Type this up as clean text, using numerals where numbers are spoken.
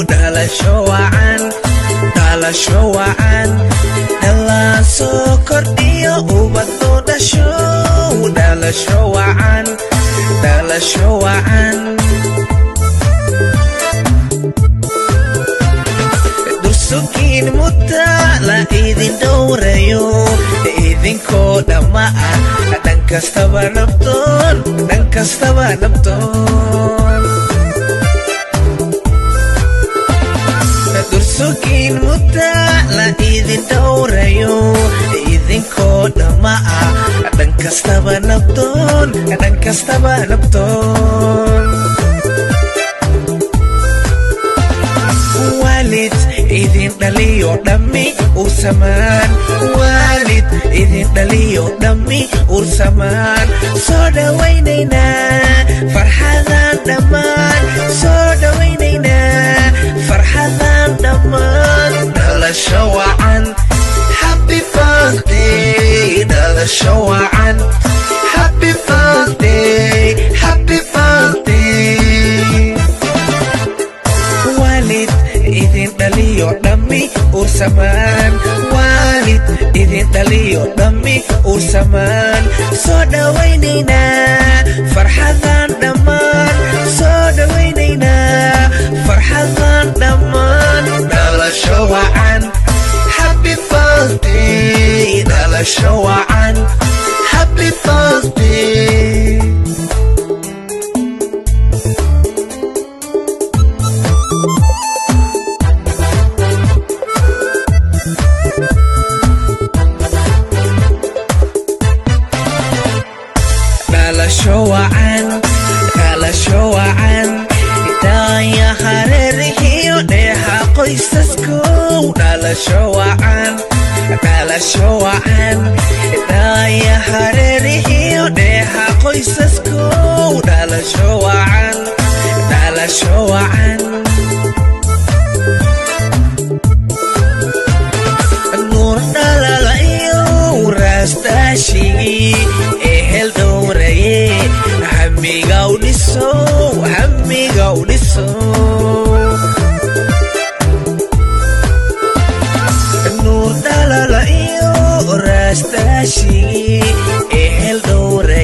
dhalasho wacan dhalasho wacan dhallaan soo kordhiyo ubad oo dhasho dhalasho wacan dhalasho wacan dursugiin mudda la idin dhowrayo idinkoo dhamma ah dhan kastaba nabdoon dursugiin mudda la idin dhowrayo idinkoo dhamma ah dhan kastaba nabdoon waalid idin dhaliyo dhammi ursamaan waalid idin dhaliyo dhammi ursamaan soo dhawaynaynaa farxadaan dhammaan soo dhawaynaynaa farxadaan dhammaan dhalasho wacan happy birthday dhalasho wacan happy birthday happy birthday waalid idin dhaliyo dhammi ursamaan waalid idin dhaliyo dhammi ursamaan soo dhawaynaynaa farxadaan dhammaan soo dhawaynaynaa farxadaan dhammaan dhalasho wacan happy birthday dhalasho wacan happy birthday dhalasho wacan daaya hareerihiyo dheeha qoysaskow dhalasho wacan daaya hareerihiyo dheeha qoysaskow dhalasho wacan